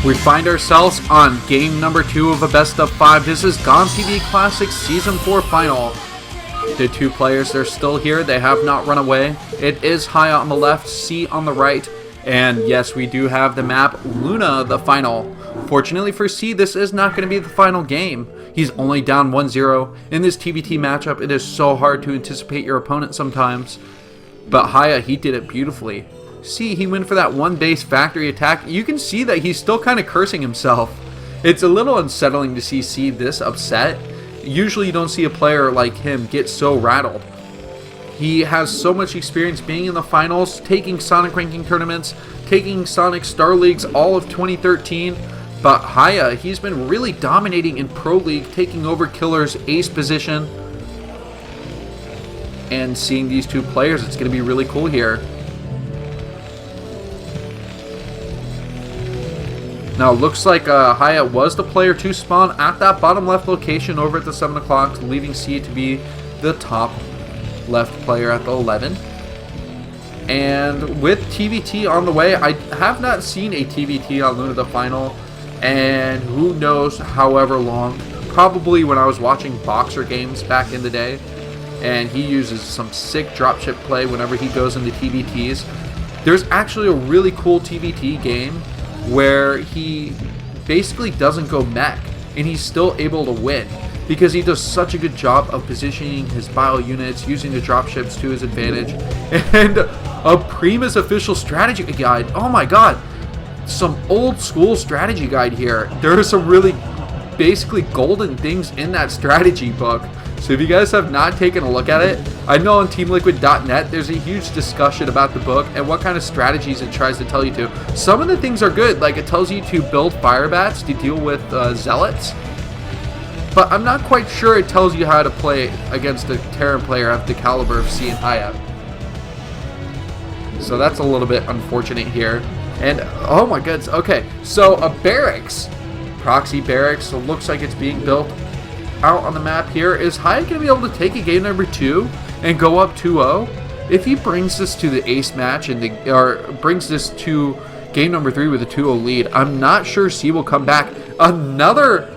We find ourselves on game number 2 of a best of 5. This is GON TV Classics Season 4 Final. The two players, they're still here. They have not run away. It is Haya on the left, C on the right. And yes, we do have the map Luna, the final. Fortunately for C, this is not going to be the final game. He's only down 1-0. In this TVT matchup, it is so hard to anticipate your opponent sometimes. But Haya, he did it beautifully. See, he went for that one base factory attack. You can see that he's still kind of cursing himself. It's a little unsettling to see C this upset. Usually you don't see a player like him get so rattled. He has so much experience being in the finals, taking Sonic ranking tournaments, taking Sonic Star Leagues all of 2013. But Haya, he's been really dominating in Pro League, taking over Killer's ace position. And seeing these two players, it's going to be really cool here. Now, it looks like Haya was the player to spawn at that bottom left location over at the 7 o'clock, leaving C to be the top left player at the 11. And with TVT on the way, I have not seen a TVT on Luna the Final, and who knows however long. Probably when I was watching Boxer games back in the day, and he uses some sick dropship play whenever he goes into TVTs. There's actually a really cool TVT game where he basically doesn't go mech, and he's still able to win because he does such a good job of positioning his bio units, using the dropships to his advantage, and a Primus official strategy guide. Oh my god, some old school strategy guide here. There are some really basically golden things in that strategy book. So if you guys have not taken a look at it, I know on TeamLiquid.net there's a huge discussion about the book and what kind of strategies it tries to tell you to. Some of the things are good, like it tells you to build fire bats to deal with zealots. But I'm not quite sure it tells you how to play against a Terran player of the caliber of C and Haya. So that's a little bit unfortunate here. And oh my goodness, okay, so a barracks, proxy barracks, so it looks like it's being built out on the map here. Is Haya going to be able to take a game number 2 and go up 2-0? If he brings this to the ace match and brings this to game number 3 with a 2-0 lead, I'm not sure C will come back. Another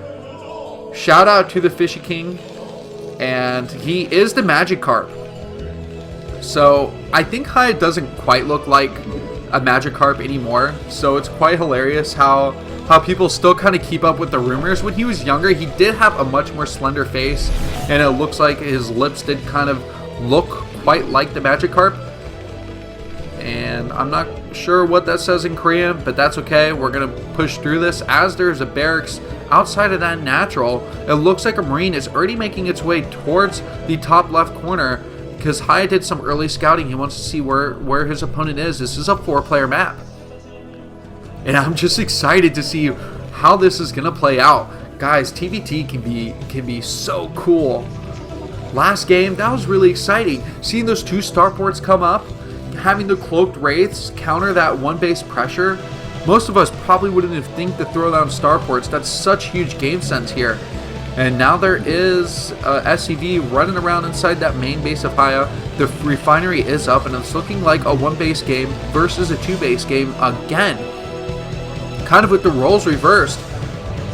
shout out to the Fishy King, and he is the Magikarp. So I think Haya doesn't quite look like a Magikarp anymore, so it's quite hilarious how people still kind of keep up with the rumors. When he was younger, he did have a much more slender face, and it looks like his lips did kind of look quite like the Magikarp. And I'm not sure what that says in Korean, but that's okay. We're going to push through this as there's a barracks outside of that natural. It looks like a Marine is already making its way towards the top left corner because Haya did some early scouting. He wants to see where his opponent is. This is a 4-player map. And I'm just excited to see how this is going to play out. Guys, TVT can be so cool. Last game, that was really exciting. Seeing those 2 starports come up, having the cloaked wraiths counter that 1 base pressure. Most of us probably wouldn't have think to throw down starports. That's such huge game sense here. And now there is SCV running around inside that main base of Haya. The refinery is up, and it's looking like a 1 base game versus a 2 base game again. Kind of with the roles reversed.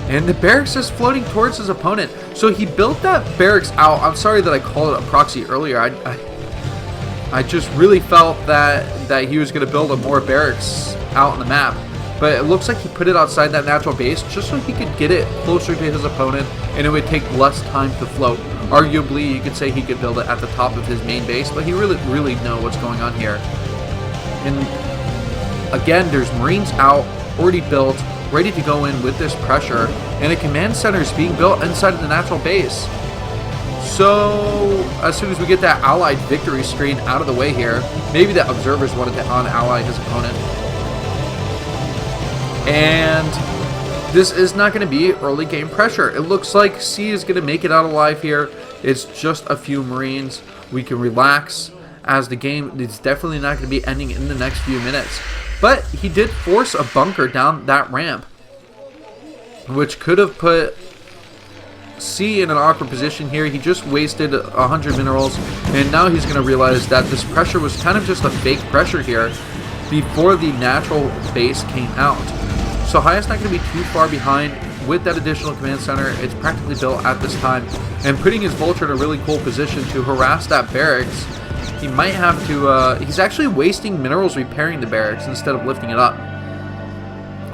And the barracks is floating towards his opponent. So he built that barracks out. I'm sorry that I called it a proxy earlier. I just really felt that he was going to build a more barracks out on the map. But it looks like he put it outside that natural base just so he could get it closer to his opponent and it would take less time to float. Arguably, you could say he could build it at the top of his main base, but he really know what's going on here. And again, there's Marines out, already built, ready to go in with this pressure, and a command center is being built inside of the natural base. So as soon as we get that allied victory screen out of the way here, maybe the observers wanted to un-ally his opponent. And this is not going to be early game pressure. It looks like C is going to make it out alive here. It's just a few Marines. We can relax as the game is definitely not going to be ending in the next few minutes. But he did force a bunker down that ramp, which could have put C in an awkward position here. He just wasted 100 minerals, and now he's going to realize that this pressure was kind of just a fake pressure here before the natural base came out. So Haya's not going to be too far behind with that additional command center. It's practically built at this time, and putting his Vulture in a really cool position to harass that barracks. He might have to, he's actually wasting minerals repairing the barracks instead of lifting it up.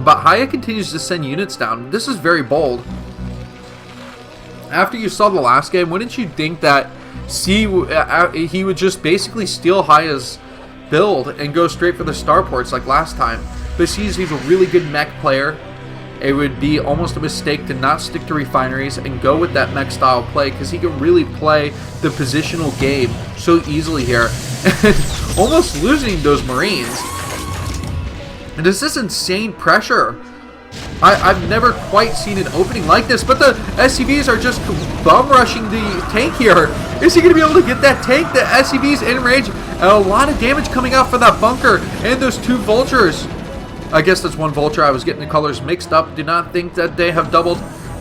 But Haya continues to send units down. This is very bold. After you saw the last game, wouldn't you think that he would just basically steal Haya's build and go straight for the starports like last time? But he's a really good mech player. It would be almost a mistake to not stick to refineries and go with that mech style play, because he can really play the positional game so easily here and almost losing those Marines. And this is insane pressure. I've never quite seen an opening like this, but the SCVs are just bum rushing the tank here. Is he going to be able to get that tank? The SCVs in range, and a lot of damage coming out for that bunker and those 2 Vultures. I guess that's 1 Vulture. I was getting the colors mixed up. Do not think that they have doubled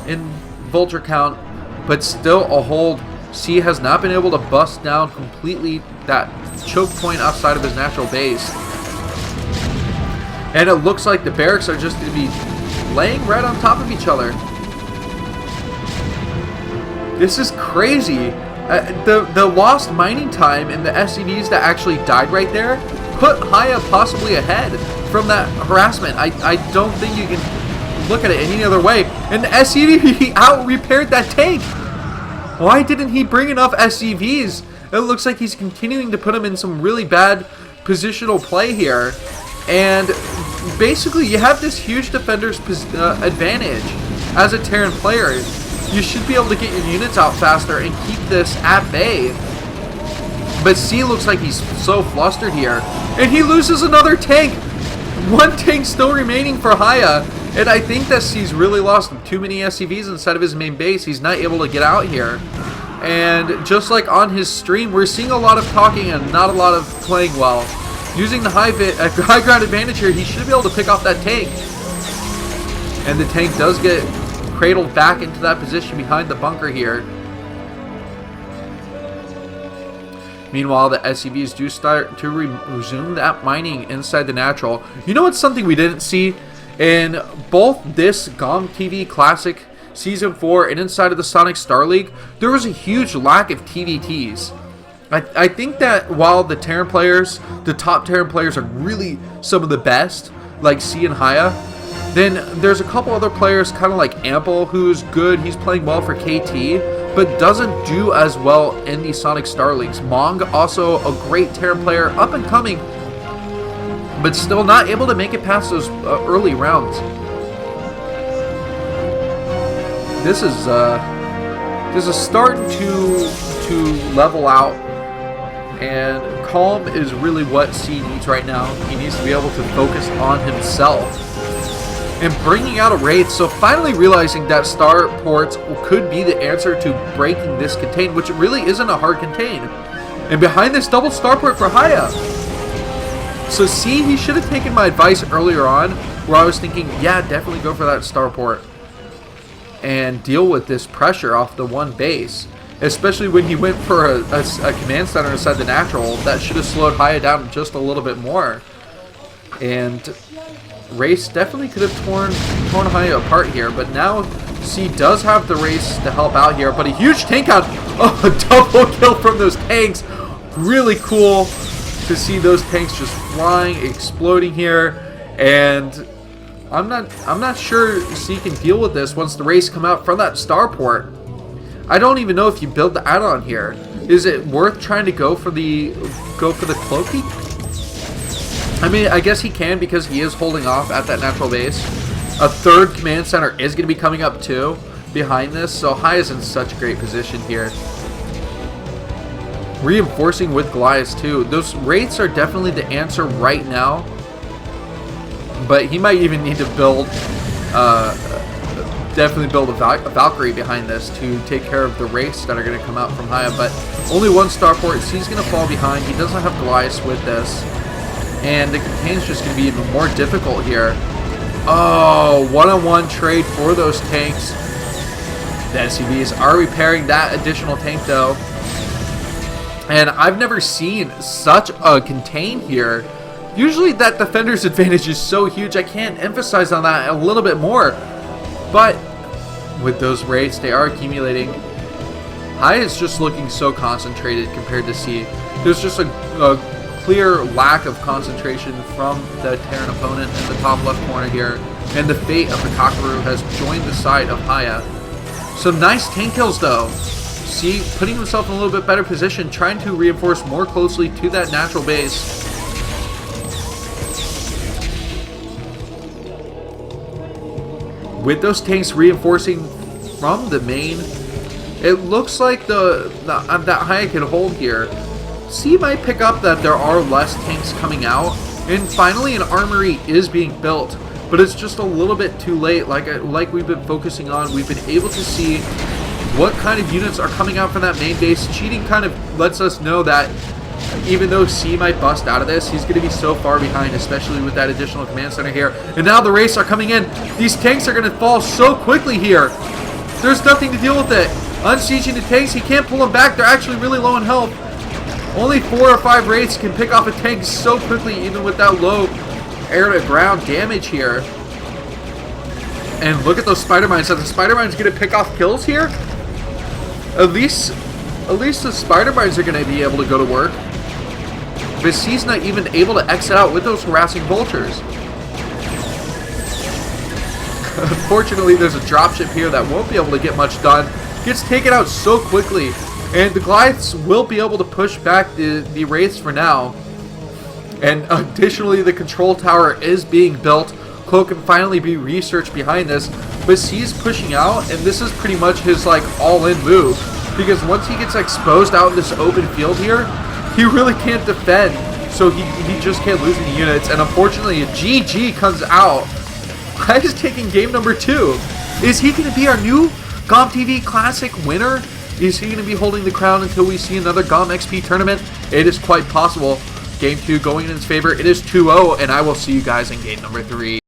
in Vulture count, but still a hold. C has not been able to bust down completely that choke point outside of his natural base. And it looks like the barracks are just going to be laying right on top of each other. This is crazy. The lost mining time and the SCVs that actually died right there put Haya possibly ahead from that harassment. I don't think you can look at it any other way. And the SCV out-repaired that tank. Why didn't he bring enough SCVs? It looks like he's continuing to put him in some really bad positional play here. And basically, you have this huge defender's advantage as a Terran player. You should be able to get your units out faster and keep this at bay. But C looks like he's so flustered here. And he loses another tank. 1 tank still remaining for Haya. And I think that C's really lost too many SCVs inside of his main base. He's not able to get out here. And just like on his stream, we're seeing a lot of talking and not a lot of playing well. Using the high ground advantage here, he should be able to pick off that tank. And the tank does get cradled back into that position behind the bunker here. Meanwhile, the SCVs do start to resume that mining inside the natural. You know what's something we didn't see in both this GOM TV Classic Season 4 and inside of the Sonic Star League? There was a huge lack of TVTs. I think that while the Terran players, the top Terran players are really some of the best, like C and Haya, then there's a couple other players, kind of like Ample, who's good. He's playing well for KT, but doesn't do as well in the Sonic Star Leagues. Mong, also a great Terran player, up and coming, but still not able to make it past those early rounds. This is starting to level out, and calm is really what C needs right now. He needs to be able to focus on himself and bringing out a Wraith. So finally realizing that starports could be the answer to breaking this contain, which really isn't a hard contain. And behind this double starport for Haya. So C, he should have taken my advice earlier on, where I was thinking, yeah, definitely go for that starport and deal with this pressure off the 1 base. Especially when he went for a command center inside the natural. That should have slowed Haya down just a little bit more. And Race definitely could have torn Haya apart here. But now C does have the Race to help out here. But a huge tank out. Oh, a double kill from those tanks. Really cool to see those tanks just flying, exploding here. And I'm not sure C can deal with this once the Race come out from that starport. I don't even know if you build the add-on here. Is it worth trying to go for the Cloaky? I mean, I guess he can, because he is holding off at that natural base. A 3rd command center is going to be coming up too behind this, so Haya's in such a great position here. Reinforcing with Goliath too. Those Wraiths are definitely the answer right now, but he might even need to build definitely build a Valkyrie behind this to take care of the Wraiths that are going to come out from Haya. But only 1 starport, so he's going to fall behind. He doesn't have Goliath with this, and the contain's just going to be even more difficult here. Oh, 1-on-1 trade for those tanks. The SCVs are repairing that additional tank though, and I've never seen such a contain here Usually that defender's advantage is so huge, I can't emphasize on that a little bit more. But with those Wraiths, they are accumulating. Hai is just looking so concentrated compared to C. There's just a clear lack of concentration from the Terran opponent in the top left corner here. And the fate of the Kakaru has joined the side of Haya. Some nice tank kills though. C putting himself in a little bit better position, trying to reinforce more closely to that natural base. With those tanks reinforcing from the main, it looks like that Haya can hold here. C might pick up that there are less tanks coming out, and finally an armory is being built, but it's just a little bit too late. Like we've been focusing on, we've been able to see what kind of units are coming out from that main base. Cheating kind of lets us know that even though C might bust out of this, he's going to be so far behind, especially with that additional command center here. And now the Wraiths are coming in. These tanks are going to fall so quickly here. There's nothing to deal with it. Unsieging the tanks, he can't pull them back. They're actually really low in health. Only 4 or 5 Wraiths can pick off a tank so quickly, even with that low air-to-ground damage here. And look at those Spider Mines. Are the Spider Mines going to pick off kills here? At least the Spider Mines are going to be able to go to work. But C's not even able to exit out with those harassing vultures. Unfortunately, there's a dropship here that won't be able to get much done. Gets taken out so quickly. And the Goliaths will be able to push back the Wraiths for now. And additionally, the control tower is being built. Cloak can finally be researched behind this. But C's pushing out, and this is pretty much his like all-in move. Because once he gets exposed out in this open field here, he really can't defend. So he just can't lose any units. And unfortunately, a GG comes out. Hai is taking game number 2. Is he going to be our new GOM TV Classic winner? Is he going to be holding the crown until we see another GOM XP tournament? It is quite possible. Game 2 going in his favor. It is 2-0, and I will see you guys in game number 3.